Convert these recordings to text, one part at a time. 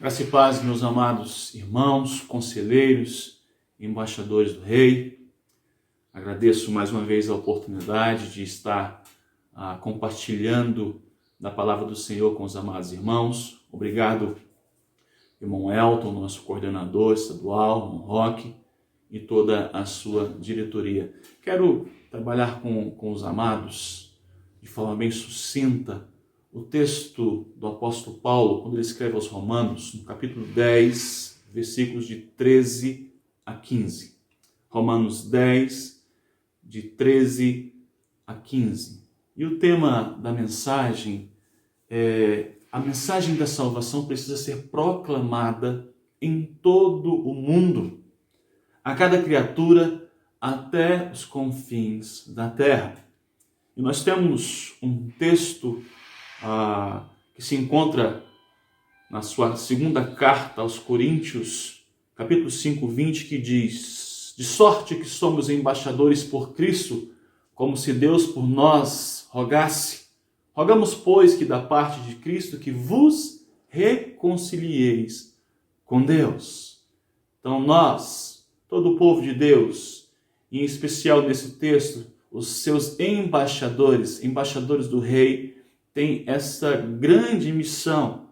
Graça e paz, meus amados irmãos, conselheiros, embaixadores do Rei. Agradeço mais uma vez a oportunidade de estar compartilhando da palavra do Senhor com os amados irmãos. Obrigado, irmão Elton, nosso coordenador estadual, irmão Roque, e toda a sua diretoria. Quero trabalhar com os amados de forma bem sucinta o texto do apóstolo Paulo, quando ele escreve aos Romanos, no capítulo 10, versículos de 13 a 15. Romanos 10, de 13 a 15. E o tema da mensagem é: a mensagem da salvação precisa ser proclamada em todo o mundo, a cada criatura até os confins da terra. E nós temos um texto que se encontra na sua segunda carta aos Coríntios, capítulo 5, 20, que diz: de sorte que somos embaixadores por Cristo, como se Deus por nós rogasse. Rogamos, pois, que da parte de Cristo que vos reconcilieis com Deus. Então nós, todo o povo de Deus, em especial nesse texto, os seus embaixadores do Rei, tem essa grande missão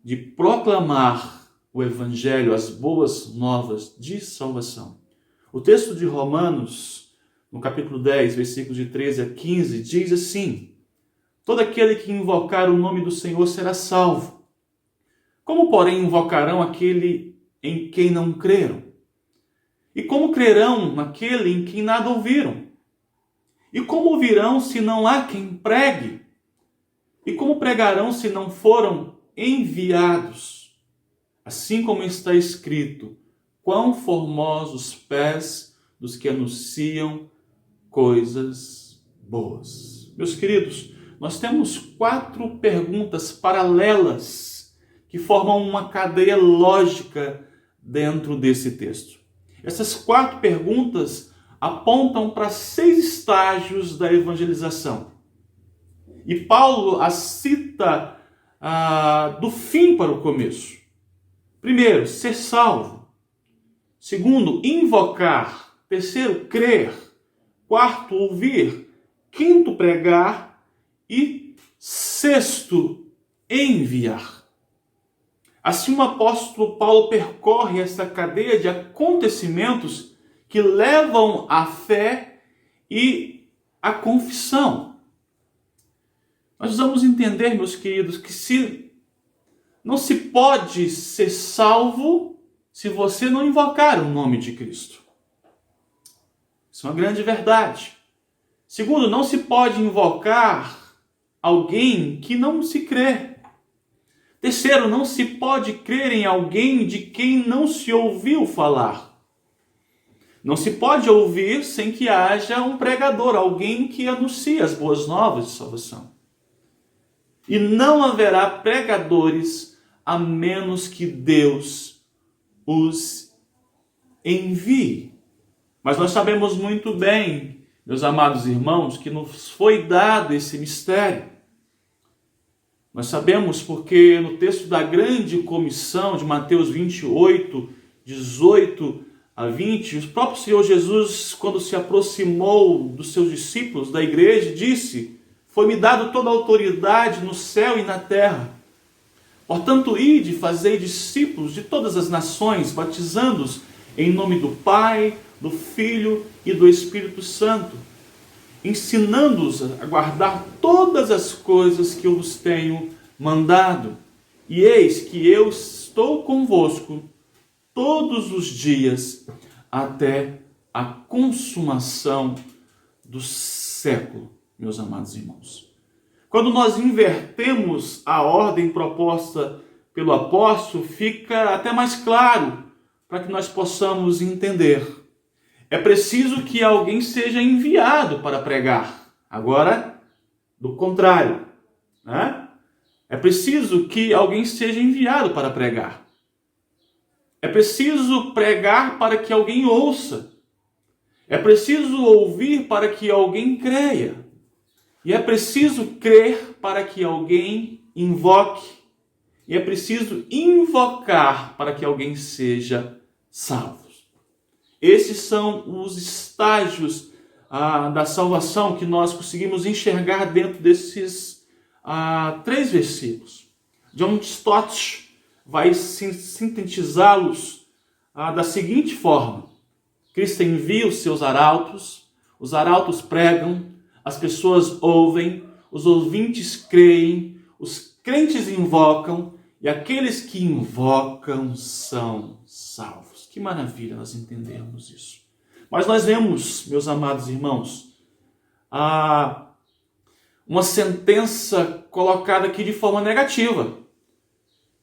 de proclamar o Evangelho, as boas novas de salvação. O texto de Romanos, no capítulo 10, versículos de 13 a 15, diz assim: todo aquele que invocar o nome do Senhor será salvo. Como, porém, invocarão aquele em quem não creram? E como crerão naquele em quem nada ouviram? E como ouvirão se não há quem pregue? E como pregarão se não foram enviados? Assim como está escrito: quão formosos pés dos que anunciam coisas boas. Meus queridos, nós temos 4 perguntas paralelas que formam uma cadeia lógica dentro desse texto. Essas 4 perguntas apontam para 6 estágios da evangelização. E Paulo as cita do fim para o começo. Primeiro, ser salvo. Segundo, invocar. Terceiro, crer. Quarto, ouvir. Quinto, pregar. E sexto, enviar. Assim o apóstolo Paulo percorre essa cadeia de acontecimentos que levam à fé e à confissão. Nós vamos entender, meus queridos, que não se pode ser salvo se você não invocar o nome de Cristo. Isso é uma grande verdade. Segundo, não se pode invocar alguém que não se crê. Terceiro, não se pode crer em alguém de quem não se ouviu falar. Não se pode ouvir sem que haja um pregador, alguém que anuncie as boas novas de salvação. E não haverá pregadores a menos que Deus os envie. Mas nós sabemos muito bem, meus amados irmãos, que nos foi dado esse mistério. Nós sabemos porque no texto da grande comissão de Mateus 28, 18 a 20, o próprio Senhor Jesus, quando se aproximou dos seus discípulos, da igreja, disse: foi-me dado toda a autoridade no céu e na terra. Portanto, ide, fazei discípulos de todas as nações, batizando-os em nome do Pai, do Filho e do Espírito Santo, ensinando-os a guardar todas as coisas que eu vos tenho mandado. E eis que eu estou convosco todos os dias até a consumação do século. Meus amados irmãos, quando nós invertemos a ordem proposta pelo apóstolo, fica até mais claro para que nós possamos entender. É preciso que alguém seja enviado para pregar. Agora, do contrário, né? É preciso que alguém seja enviado para pregar. É preciso pregar para que alguém ouça. É preciso ouvir para que alguém creia. E é preciso crer para que alguém invoque. e é preciso invocar para que alguém seja salvo. Esses são os estágios da salvação que nós conseguimos enxergar dentro desses 3 versículos. John Stott vai sintetizá-los da seguinte forma: Cristo envia os seus arautos pregam, as pessoas ouvem, os ouvintes creem, os crentes invocam e aqueles que invocam são salvos. Que maravilha nós entendermos isso. Mas nós vemos, meus amados irmãos, uma sentença colocada aqui de forma negativa.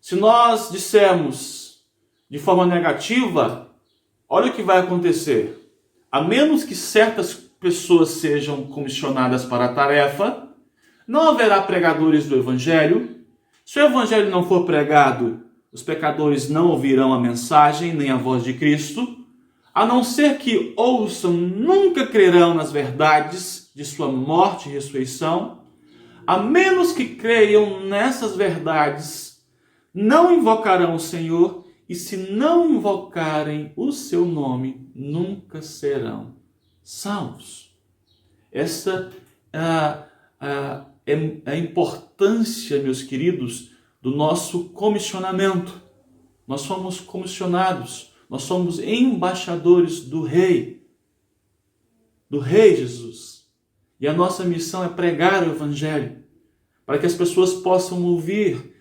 Se nós dissermos de forma negativa, olha o que vai acontecer. A menos que certas pessoas sejam comissionadas para a tarefa, não haverá pregadores do Evangelho. Se o Evangelho não for pregado, os pecadores não ouvirão a mensagem nem a voz de Cristo. A não ser que ouçam, nunca crerão nas verdades de sua morte e ressurreição. A menos que creiam nessas verdades, não invocarão o Senhor, e se não invocarem o seu nome, nunca serão salvos. Essa é a importância, meus queridos, do nosso comissionamento. Nós somos comissionados, nós somos embaixadores do Rei Jesus. E a nossa missão é pregar o Evangelho, para que as pessoas possam ouvir,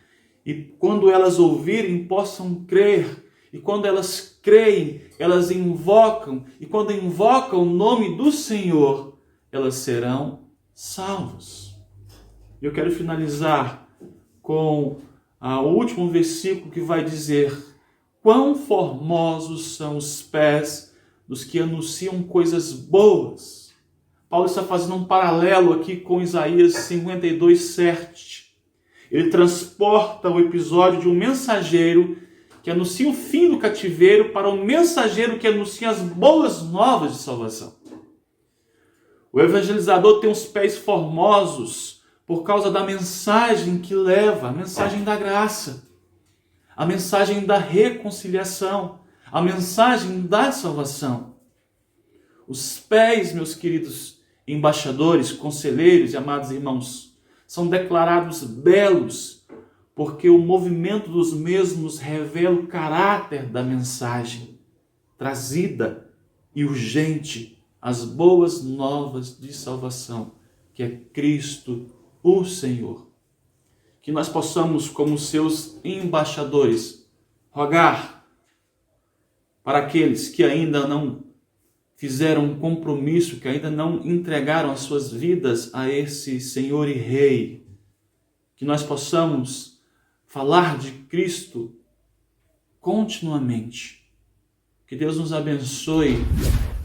e quando elas ouvirem, possam crer. E quando elas creem, elas invocam. E quando invocam o nome do Senhor, elas serão salvos. Eu quero finalizar com o último versículo que vai dizer: quão formosos são os pés dos que anunciam coisas boas. Paulo está fazendo um paralelo aqui com Isaías 52:7. Ele transporta o episódio de um mensageiro que anuncia o fim do cativeiro para um mensageiro que anuncia as boas novas de salvação. O evangelizador tem os pés formosos por causa da mensagem que leva, a mensagem da graça, a mensagem da reconciliação, a mensagem da salvação. Os pés, meus queridos embaixadores, conselheiros e amados irmãos, são declarados belos, porque o movimento dos mesmos revela o caráter da mensagem trazida e urgente, as boas novas de salvação, que é Cristo, o Senhor. Que nós possamos, como seus embaixadores, rogar para aqueles que ainda não fizeram um compromisso, que ainda não entregaram as suas vidas a esse Senhor e Rei, que nós possamos falar de Cristo continuamente. Que Deus nos abençoe,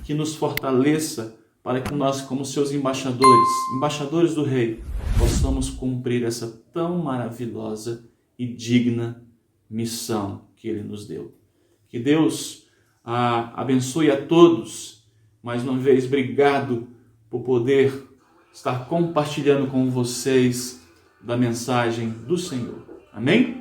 que nos fortaleça, para que nós, como seus embaixadores do Rei, possamos cumprir essa tão maravilhosa e digna missão que Ele nos deu. Que Deus abençoe a todos. Mais uma vez, obrigado por poder estar compartilhando com vocês da mensagem do Senhor. Amém?